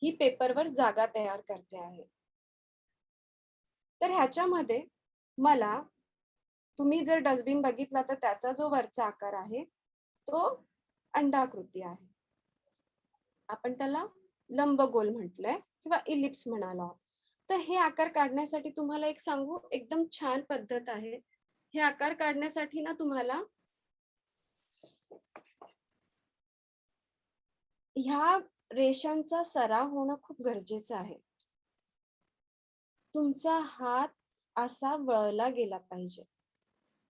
ही पेपरवर जागा तयार करते आहे. तर ह्याच्यामध्ये मला, तुम्ही जर डस्टबिन बघितला तर त्याचा जो वरचा आकार आहे तो अंडाकृती आहे. आपण त्याला लंबगोल म्हटलंय किंवा इलिप्स म्हणाला. तर हे आकार काढण्यासाठी तुम्हाला एक सांगू, एकदम छान पद्धत आहे. हे आकार काढण्यासाठी ना तुम्हाला ह्या रेषांचा सराव होणं खूप गरजेचं आहे. तुमचा हात असा वळला गेला पाहिजे,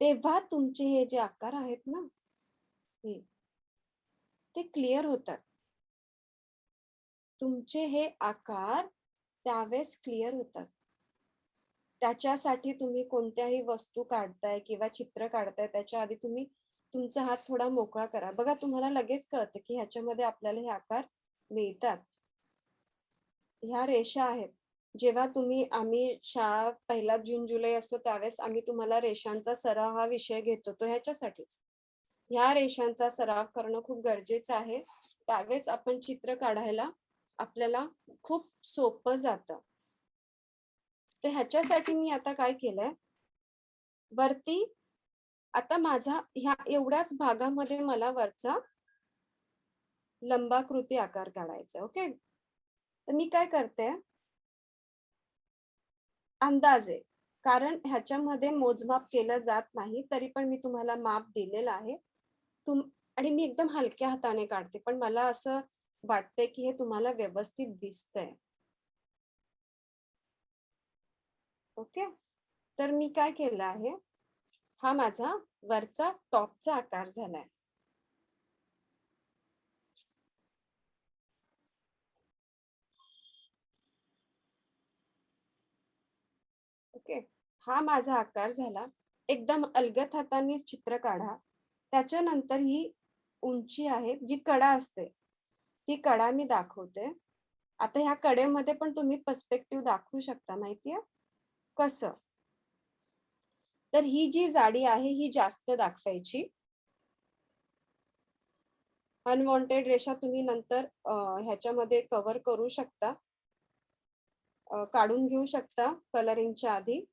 तेव्हा तुमचे हे जे आकार आहेत ना, ते क्लिअर होतात. तुमचे हे आकार त्यावेळेस क्लिअर होतात. त्याच्यासाठी तुम्ही कोणत्याही वस्तू काढताय किंवा चित्र काढताय त्याच्या आधी तुम्ही तुमचा हात थोडा मोकळा करा. बघा तुम्हाला लगेच कळतं की ह्याच्यामध्ये आपल्याला हे आकार मिळतात. ह्या रेषा आहेत. जेव्हा आम्ही शाळा 1 जून जुलै असतो त्यावेळेस आम्ही तुम्हाला रेषांचा सराव हा विषय घेतो तो ह्याच्यासाठीच. ह्या रेषांचा सराव करणं खूप गरजेचं आहे. त्यावेळेस आपण चित्र काढायला आपल्याला खूप सोपं जातं. तर ह्याच्यासाठी मी आता काय केलंय, वरती आता माझा ह्या एवढ्याच भागामध्ये मला वरचा लंबाकृती आकार काढायचा आहे. ओके. तर मी काय करते, अंदाजे, कारण ह्याच्यामध्ये मोजमाप केलं जात नाही, तरी पण मी तुम्हाला माप दिलेलं आहे. आणि मी एकदम हलक्या हाताने काढते, पण मला असं वाटतंय की हे तुम्हाला व्यवस्थित दिसतंय. ओके. तर मी काय केलं आहे, हा माझा वरचा टॉपचा आकार झालाय. ओके. हा माझा आकार झाला. एकदम अलगद हाताने चित्र काढा. त्याच्यानंतर ही उंची आहे, जी कडा असते, ती कडा मी दाखवते. आता ह्या कडेमध्ये पण तुम्ही पर्स्पेक्टिव्ह दाखवू शकता, माहितीये कसं? तर ही जी जाडी आहे ही जास्त दाखवायची. अनवॉन्टेड रेषा तुम्ही नंतर ह्याच्यामध्ये कव्हर करू शकता, काढून घेऊ शकता कलरिंगच्या आधी.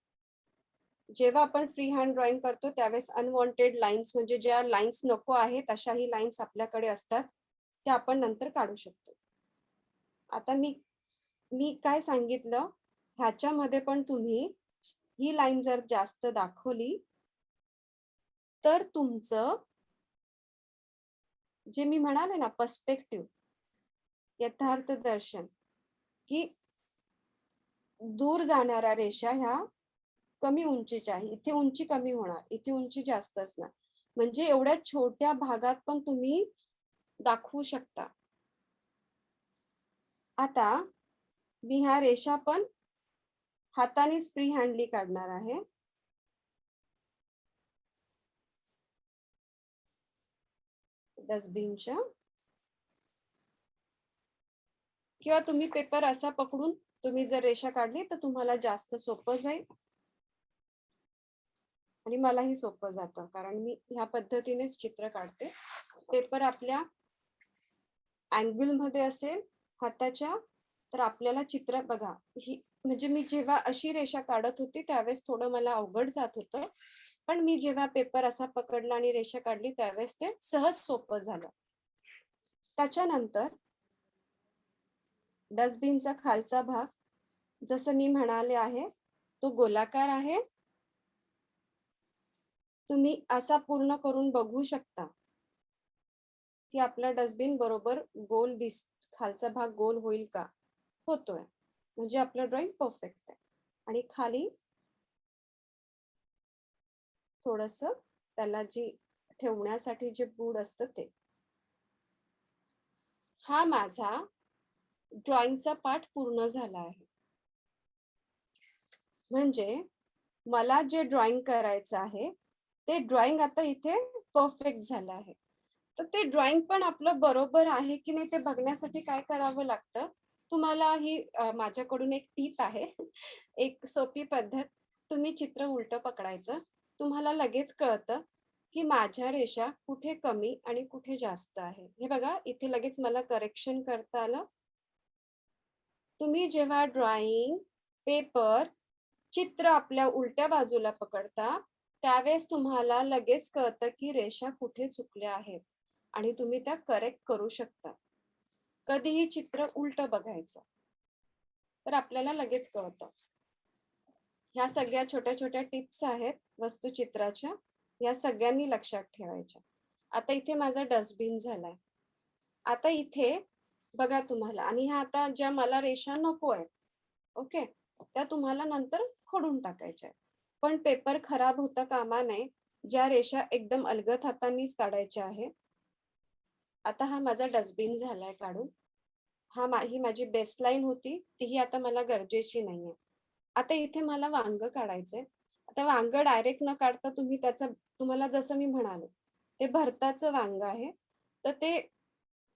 जेव्हा आपण फ्री हँड ड्रॉइंग करतो त्यावेळेस अनवॉन्टेड लाईन्स म्हणजे ज्या लाईन्स नको आहेत अशाही लाईन्स आपल्याकडे असतात, त्या आपण नंतर काढू शकतो. आता मी मी काय सांगितलं, ह्याच्यामध्ये पण तुम्ही ही लाईन जर जास्त दाखवली तर तुमचं जे मी म्हणाले ना पर्स्पेक्टिव्ह, यथार्थ दर्शन, की दूर जाणाऱ्या रेषा ह्या कमी उंचीच्या आहे. इथे उंची कमी होणार, इथे उंची जास्त असणार. म्हणजे एवढ्या छोट्या भागात पण तुम्ही दाखवू शकता. आता मी ह्या रेषा पण हातानेच फ्री हँडली काढणार आहे. डस्टबिनच्या, किंवा तुम्ही पेपर असा पकडून तुम्ही जर रेषा काढली तर तुम्हाला जास्त सोपं जाईल आणि मलाही सोपं जातं, कारण मी ह्या पद्धतीनेच चित्र काढते. पेपर आपल्या अँगल मध्ये असेल हाताच्या, तर आपल्याला चित्र बघा, ही म्हणजे मी जेव्हा अशी रेषा काढत होती त्यावेळेस थोडं मला अवघड जात होतं, पण मी जेव्हा पेपर असा पकडला आणि रेषा काढली त्यावेळेस ते सहज सोपं झालं. त्याच्यानंतर डस्टबिनचा खालचा भाग, जसं मी म्हणाले आहे, तो गोलाकार आहे. तुम्ही असा पूर्ण करून बघू शकता की आपला डस्टबिन बरोबर गोल खालचा भाग गोल होईल का? होतोय. म्हणजे आपलं ड्रॉइंग परफेक्ट आहे. आणि खाली थोडस त्याला जी ठेवण्यासाठी जे बूड असतं ते. हा माझा ड्रॉइंगचा पार्ट पूर्ण झाला आहे. म्हणजे मला जे ड्रॉइंग करायचं आहे ते ड्रॉइंग आता इथे परफेक्ट झालं आहे. तर ते ड्रॉइंग पण आपलं बरोबर आहे की नाही ते बघण्यासाठी काय करावं लागतं, तुम्हाला ही माझ्याकडून एक टीप आहे. एक सोपी पद्धत, तुम्ही चित्र उलटं पकडायचं, तुम्हाला लगेच कळतं की माझ्या रेषा कुठे कमी आणि कुठे जास्त आहे. हे बघा इथे लगेच मला करेक्शन करता आलं. तुम्ही जेव्हा ड्रॉइंग, पेपर, चित्र आपल्या उलट्या बाजूला पकडता त्यावेळेस तुम्हाला लगेच कळतं की रेषा कुठे चुकल्या आहेत आणि तुम्ही त्या करेक्ट करू शकता. कधीही चित्र उलट बघायचं तर आपल्याला लगेच कळतं. ह्या सगळ्या छोट्या छोट्या टिप्स आहेत वस्तुचित्राच्या, या सगळ्यांनी लक्षात ठेवायच्या. आता इथे माझा डस्टबिन झालाय. आता इथे बघा तुम्हाला, आणि ह्या आता ज्या मला रेषा नको आहेत, ओके, त्या तुम्हाला नंतर खोडून टाकायच्या आहेत. पण पेपर खराब होता कामा नये. ज्या रेषा एकदम अलगद हातांनीच काढायच्या आहे. आता हा माझा डस्टबिन झालाय काढून. ही माझी बेसलाईन होती, तीही आता मला गरजेची नाहीये. आता इथे मला वांग काढायचंय. आता वांग डायरेक्ट न काढता तुम्ही तुम्हाला जसं मी म्हणाले ते भरताचं वांग आहे. तर ते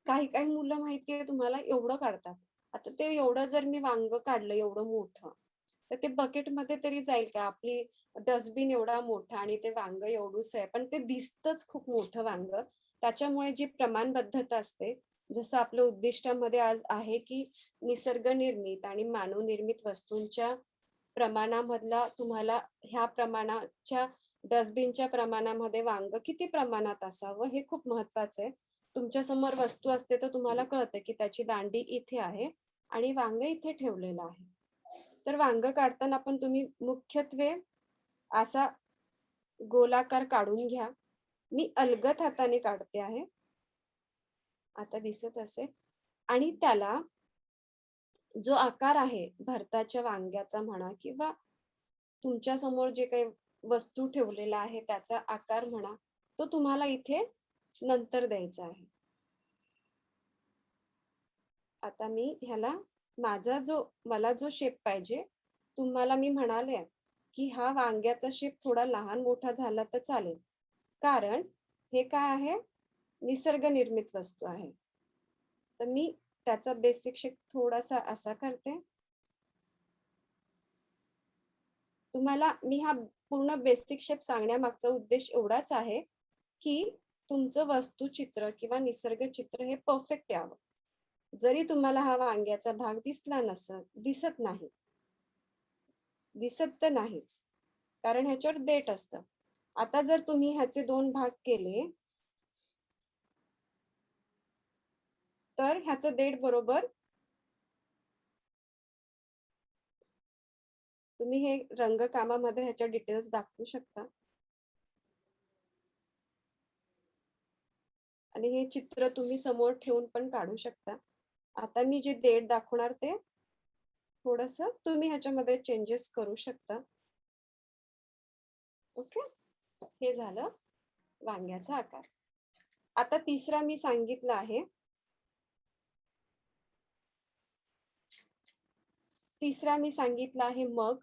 काही काही मुलं माहितीये तुम्हाला एवढं काढतात. आता ते एवढं जर मी वांग काढलं एवढं मोठं, तर ते बकेटमध्ये तरी जाईल का? आपली डस्टबिन एवढा मोठा आणि ते वांग एवढूसं आहे. पण ते दिसतंच खूप मोठं वांग. त्याच्यामुळे जी प्रमाणबद्धता असते, जसं आपलं उद्दिष्टामध्ये आज आहे, की निसर्गनिर्मित आणि मानवनिर्मित वस्तूंच्या प्रमाणामधला तुम्हाला ह्या प्रमाणाच्या डस्टबिनच्या प्रमाणामध्ये वांग किती प्रमाणात असावं हे खूप महत्वाचं आहे. तुमच्या समोर वस्तू असते तर तुम्हाला कळते की त्याची दांडी इथे आहे आणि वांग इथे ठेवलेलं आहे. तर वांग काढताना पण तुम्ही मुख्यत्वे असा गोलाकार काढून घ्या. मी अलगद हाताने काढते आहे. आता दिसत असेल आणि त्याला जो आकार आहे भरताच्या वांग्याचा म्हणा किंवा तुमच्या समोर जे काही वस्तू ठेवलेला आहे त्याचा आकार म्हणा, तो तुम्हाला इथे नंतर द्यायचा आहे. आता मी ह्याला मला जो शेप पाहिजे, तुम्हाला मी म्हणाले की हा वांग्याचा शेप थोडा लहान मोठा झाला तर चालेल. कारण हे काय आहे? निसर्गनिर्मित वस्तू आहे. तर मी त्याचा बेसिक शेप थोडासा असा करते. तुम्हाला मी हा पूर्ण बेसिक शेप सांगण्यामागचा उद्देश एवढाच आहे, की तुमचं वस्तुचित्र किंवा निसर्गचित्र हे परफेक्ट यावं. जरी तुम्हाला हा वांग्याचा भाग दिसत नाही, दिसत तर नाहीच. कारण ह्याच्यावर देठ असतं. आता जर तुम्ही ह्याचे 2 भाग केले, तर ह्याचं देठ बरोबर तुम्ही हे रंगकामामध्ये ह्याच्या डिटेल्स दाखवू शकता. आणि हे चित्र तुम्ही समोर ठेवून पण काढू शकता. आता मी जे देठ दाखवणार ते थोडंसं तुम्ही ह्याच्यामध्ये चेंजेस करू शकता. ओके. हे झालं वांग्याचा आकार. आता तिसरा मी सांगितलं आहे. तिसरा मी सांगितला आहे मग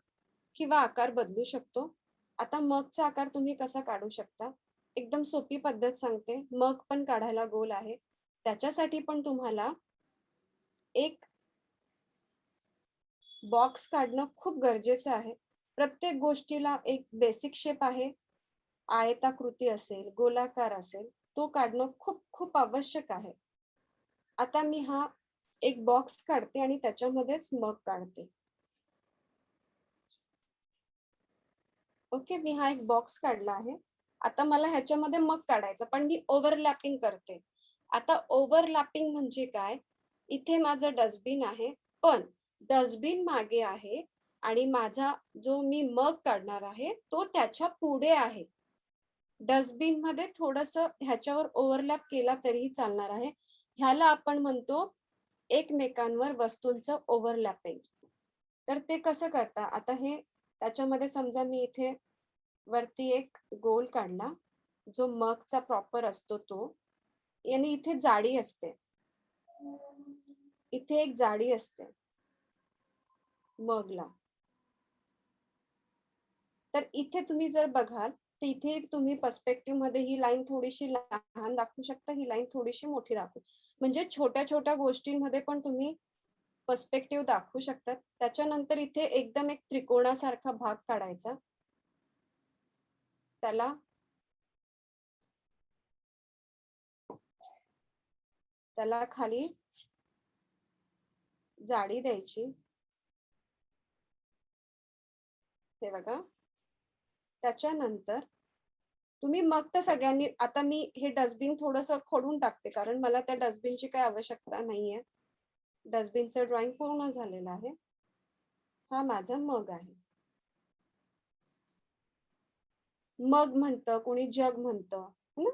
किंवा आकार बदलू शकतो. आता मगचा आकार तुम्ही कसा काढू शकता? एकदम सोपी पद्धत सांगते. मग पण काढायला गोल आहे. त्याच्यासाठी पण तुम्हाला एक बॉक्स काढणं खूप गरजेचं आहे. प्रत्येक गोष्टीला एक बेसिक शेप आहे. आयताकृती असेल, गोलाकार असेल, तो काढणं खूप खूप आवश्यक आहे. आता मी हा एक बॉक्स काढते आणि त्याच्यामध्येच मग काढते. ओके, मी हा एक बॉक्स काढला आहे. आता मला ह्याच्यामध्ये मग काढायचं, पण मी ओव्हरलॅपिंग करते. आता ओव्हरलॅपिंग म्हणजे काय? इथे माझं डस्टबिन आहे, पण डस्टबिन मागे आहे आणि माझा जो मी मग काढणार आहे, तो त्याच्या पुढे आहे. डस्टबिन मध्ये थोडंसं ह्याच्यावर ओव्हरलॅप केला तरीही चालणार आहे. ह्याला आपण म्हणतो एकमेकांवर वस्तूंचं ओव्हरलॅपिंग. तर ते कसं करता? आता हे त्याच्यामध्ये समजा मी इथे वरती एक गोल काढला, जो मगचा प्रॉपर असतो तो. आणि इथे जाडी असते. इथे एक जाडी असते मगला. तर इथे तुम्ही जर बघाल, तर इथे तुम्ही पर्स्पेक्टिव्ह मध्ये ही लाईन थोडीशी लहान दाखवू शकता, ही लाईन थोडीशी मोठी दाखवू. म्हणजे छोट्या-छोट्या गोष्टींमध्ये पण तुम्ही पर्स्पेक्टिव्ह दाखवू शकतात. त्याच्यानंतर इथे एकदम एक त्रिकोणासारखा भाग काढायचा. त्याला त्याला खाली जाडी द्यायची. हे बघा. त्याच्यानंतर तुम्ही मग तर सगळ्यांनी आता मी हे डस्टबिन थोडंसं खोडून टाकते कारण मला त्या डस्टबिनची काही आवश्यकता नाहीये. डस्टबिनचं ड्रॉइंग पूर्ण झालेलं आहे. हा माझा मग आहे. मग म्हणतं, कोणी जग म्हणतं, है ना?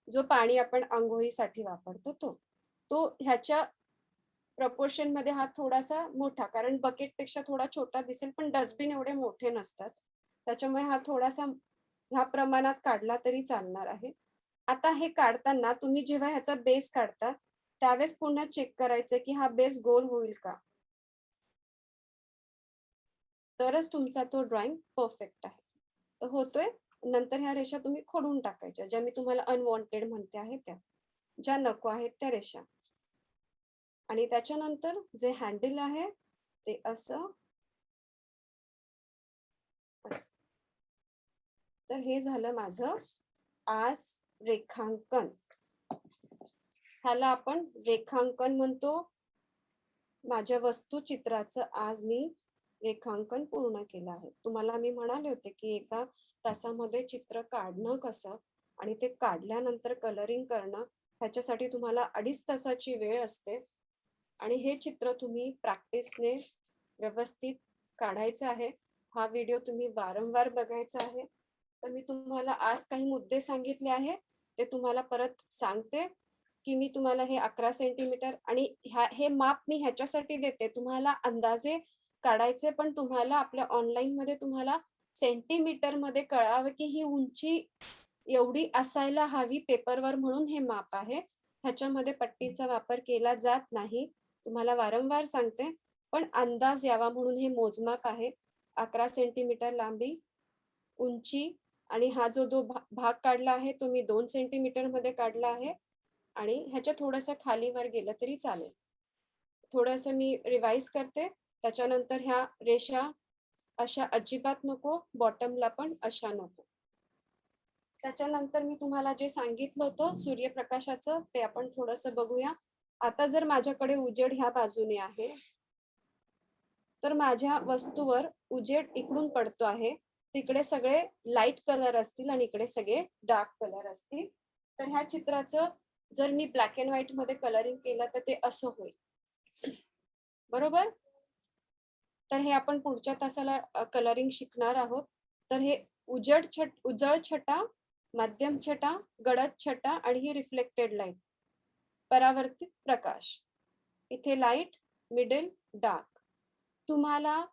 जो पाणी आपण अंघोळीसाठी वापरतो तो. तो ह्याच्या प्रपोर्शन मध्ये हा थोडासा मोठा कारण बकेटपेक्षा थोडा छोटा दिसेल पण डस्टबिन एवढे मोठे नसतात. त्याच्यामुळे हा थोडासा ह्या प्रमाणात काढला तरी चालणार आहे. आता हे काढताना तुम्ही जेव्हा ह्याचा बेस काढता त्यावेळेस पुन्हा चेक करायचं की हा बेस गोल होईल का? तरच तुमचा तो ड्रॉइंग परफेक्ट आहे. तर होतोय? नंतर ह्या रेषा तुम्ही खोडून टाकायच्या, ज्या मी तुम्हाला अनवॉन्टेड म्हणते आहे त्या, ज्या नको आहेत त्या रेषा. आणि त्याच्यानंतर जे हँडल आहे ते असं तर हे झालं माझं आज रेखांकन. ह्याला आपण रेखांकन म्हणतो. माझ्या वस्तुचित्राचं आज मी रेखांकन पूर्ण केलं आहे. तुम्हाला मी म्हणाले होते की एका तासामध्ये चित्र काढणं कसं आणि ते काढल्यानंतर कलरिंग करणं, ह्याच्यासाठी तुम्हाला 2.5 तासाची वेळ असते. आणि हे चित्र तुम्ही प्रॅक्टिसने व्यवस्थित काढायचं आहे. हा व्हिडिओ तुम्ही वारंवार बघायचा आहे. तर मी तुम्हाला आज काही मुद्दे सांगितले आहे, ते तुम्हाला परत सांगते की मी तुम्हाला हे 11 सेंटीमीटर आणि हे माप मी ह्याच्यासाठी देते, तुम्हाला अंदाजे काढायचे, पण तुम्हाला आपल्या ऑनलाईन मध्ये तुम्हाला सेंटीमीटर मध्ये कळावं की ही उंची एवढी असायला हवी पेपरवर, म्हणून हे माप आहे. ह्याच्यामध्ये पट्टीचा वापर केला जात नाही, तुम्हाला वारंवार सांगते, पण अंदाज यावा म्हणून हे मोजमाप आहे. 11 सेंटीमीटर लांबी, उंची आणि हा जो भाग काढला आहे तो मी 2 सेंटीमीटर मध्ये काढला आहे. आणि ह्याच्या थोडंसं खालीवर गेलं तरी चालेल. थोडंसं मी रिवाइज करते. त्याच्यानंतर ह्या रेषा अशा अजिबात नको, बॉटमला पण अशा नको. त्याच्यानंतर मी तुम्हाला जे सांगितलं होतं सूर्यप्रकाशाचं, ते आपण थोडंसं बघूया. आता जर माझ्याकडे उजेड ह्या बाजूने आहे, तर माझ्या वस्तूवर उजेड इकडून पडतो आहे, तिकडे सगळे लाईट कलर असतील आणि इकडे सगळे डार्क कलर असतील. तर ह्या चित्राचं जर मी ब्लॅक अँड व्हाईट मध्ये कलरिंग केलं तर ते असं होईल, बरोबर. तर हे आपण पुढच्या तासाला कलरिंग शिकणार आहोत. तर हे उजळ छटा, मध्यम छटा, गडद छटा आणि ही रिफ्लेक्टेड लाईट, परावर्तित प्रकाश. इथे लाईट, मिडल, डार्क. तुम्हाला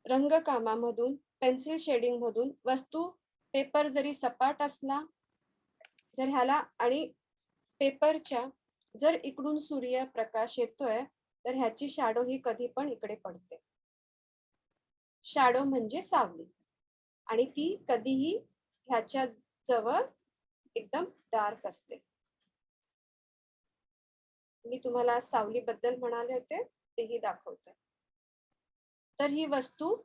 रंगकामामधून, पेन्सिल शेडिंग मधून वस्तू, पेपर जरी सपाट असला, जर ह्याला आणि पेपरच्या जर इकडून सूर्यप्रकाश येतोय, तर ह्याची शॅडो ही कधी पण इकडे पडते. शॅडो म्हणजे सावली, आणि ती कधीही ह्याच्या जवळ एकदम डार्क असते. मी तुम्हाला सावली बद्दल म्हणाले होते, तेही दाखवते. तर ही वस्तू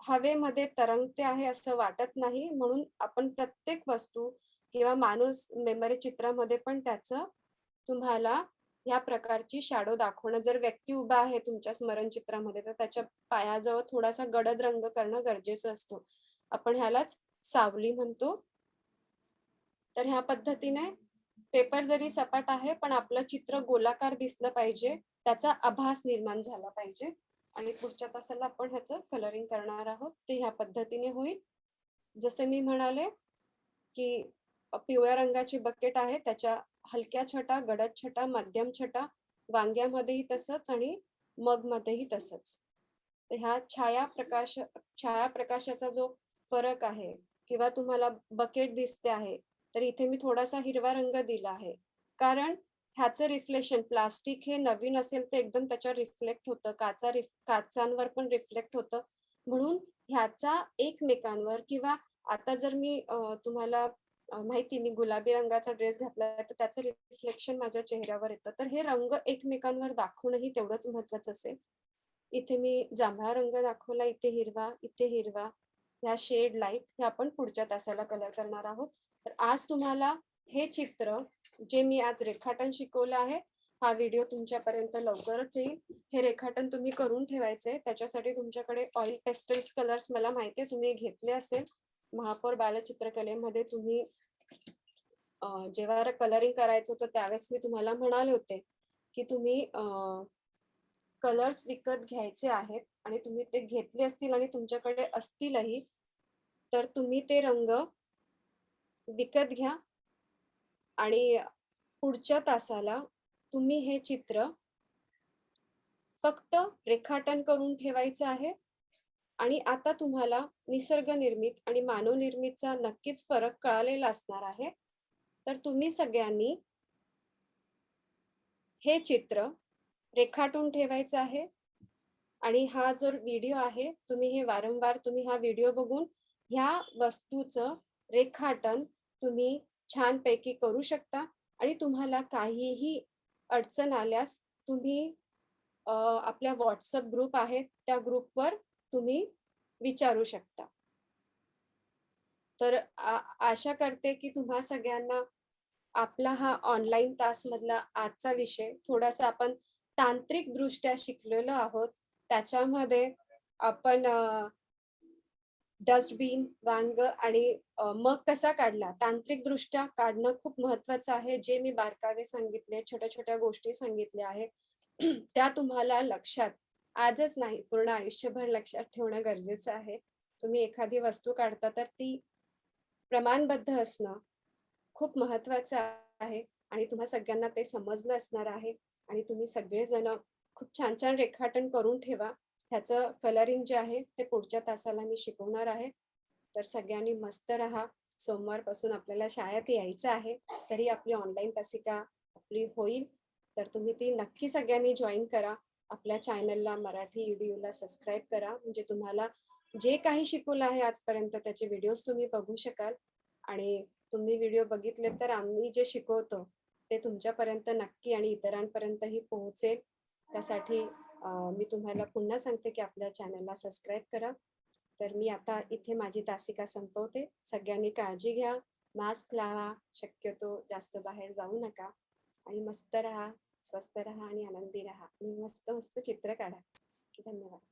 हवेमध्ये तरंगते आहे असं वाटत नाही, म्हणून आपण प्रत्येक वस्तू किंवा माणूस मेमरी चित्रामध्ये पण त्याचं तुम्हाला या प्रकारची शॅडो दाखवणं. जर व्यक्ती उभा आहे तुमच्या स्मरण चित्रामध्ये, तर त्याच्या पायाजवळ थोडासा गडद रंग करणं गरजेचं असतो. आपण ह्यालाच सावली म्हणतो. तर ह्या पद्धतीने पेपर जरी सपाट आहे, पण आपलं चित्र गोलाकार दिसलं पाहिजे, त्याचा आभास निर्माण झाला पाहिजे. आणि पुढच्या तासाला आपण ह्याचं कलरिंग करणार आहोत, ते ह्या पद्धतीने होईल. जसे मी म्हणाले की पिवळ्या रंगाची बकेट आहे, त्याच्या हलक्या छटा, गडद छटा, मध्यम छटा, वांग्यामध्येही तसंच आणि मग मध्येही तसंच. तर ह्या छायाप्रकाशाचा जो फरक आहे, किंवा तुम्हाला बकेट दिसते आहे, तर इथे मी थोडासा हिरवा रंग दिला आहे, कारण ह्याचं रिफ्लेक्शन, प्लास्टिक हे नवीन असेल तर एकदम त्याच्यावर रिफ्लेक्ट होतं, काचांवर पण रिफ्लेक्ट होतं, म्हणून ह्याचा एकमेकांवर, किंवा आता जर मी तुम्हाला माहिती, मी गुलाबी रंगाचा ड्रेस घातला तर त्याचं रिफ्लेक्शन माझ्या चेहऱ्यावर येतं, तर हे रंग एकमेकांवर दाखवणंही तेवढंच महत्वाचं असेल. इथे मी जांभळा रंग दाखवला, इथे हिरवा, इथे हिरवा, ह्या शेड लाईट, हे आपण पुढच्या तासाला कलर करणार आहोत. तर आज तुम्हाला हे चित्र, जे मी आज रेखाटन शिकवलं आहे, हा व्हिडिओ तुमच्यापर्यंत लवकरच येईल. हे रेखाटन तुम्ही करून ठेवायचे. त्याच्यासाठी तुमच्याकडे ऑइल पेस्टल्स कलर्स मला माहिती आहे तुम्ही घेतले असेल. महापौर बालचित्रकलेमध्ये तुम्ही जेव्हा कलरिंग करायचं होतं त्यावेळेस मी तुम्हाला म्हणाले होते की तुम्ही कलर्स विकत घ्यायचे आहेत, आणि तुम्ही ते घेतले असतील आणि तुमच्याकडे असतीलही, तर तुम्ही ते रंग विकत घ्या. आणि पुढच्या तासाला तुम्ही हे चित्र फक्त रेखाटन करून ठेवायचं आहे. आणि आता तुम्हाला निसर्ग निर्मित आणि मानव निर्मितचा नक्कीच फरक कळालेला असणार आहे. तर तुम्ही सगळ्यांनी हे चित्र रेखाटून ठेवायचं आहे. आणि हा जो व्हिडिओ आहे, तुम्ही हे वारंवार, तुम्ही हा व्हिडिओ बघून ह्या वस्तूचं रेखाटन तुम्ही छानपैकी करू शकता आणि तुम्हाला काहीही अडचण आल्यास तुम्ही आपल्या WhatsApp ग्रुप आहे, त्या ग्रुपवर तुम्ही विचारू शकता. तर आशा करते की तुम्हा सगळ्यांना आपला हा ऑनलाईन तासमधला आजचा विषय थोडासा आपण तांत्रिकदृष्ट्या शिकलेलो आहोत. त्याच्यामध्ये आपण डस्टबिन, वांग आणि मग कसा काढला, तांत्रिकदृष्ट्या काढणं खूप महत्वाचं आहे. जे मी बारकावे सांगितले, छोट्या-छोट्या गोष्टी सांगितल्या आहेत, त्या तुम्हाला लक्षात आजच नाही, पूर्ण आयुष्यभर लक्षात ठेवणं गरजेचं आहे. तुम्ही एखादी वस्तू काढता तर ती प्रमाणबद्ध असणं खूप महत्वाचं आहे आणि तुम्हा सगळ्यांना ते समजलं असणार आहे आणि तुम्ही सगळेजण खूप छान-छान रेखाटन करून ठेवा. ह्याचं कलरिंग जे आहे ते पुढच्या तासाला मी शिकवणार आहे. तर सगळ्यांनी मस्त राहा. सोमवारपासून आपल्याला शाळेत यायचं आहे. तरी आपली ऑनलाईन तासिका आपली होईल. तर तुम्ही ती नक्की सगळ्यांनी जॉइन करा. आपल्या चॅनलला मराठी EDUला सबस्क्राईब करा. म्हणजे तुम्हाला जे काही शिकवलं आहे आजपर्यंत त्याचे व्हिडिओज तुम्ही बघू शकाल आणि तुम्ही व्हिडिओ बघितले तर आम्ही जे शिकवतो ते तुमच्यापर्यंत नक्की आणि इतरांपर्यंतही पोहोचेल. त्यासाठी मी तुम्हाला पुन्हा सांगते की आपल्या चॅनलला सबस्क्राईब करा. तर मी आता इथे माझी तासिका संपवते. सगळ्यांनी काळजी घ्या, मास्क लावा, शक्यतो जास्त बाहेर जाऊ नका आणि मस्त राहा, स्वस्त राहा आणि आनंदी राहा आणि मस्त-मस्त चित्र काढा. धन्यवाद.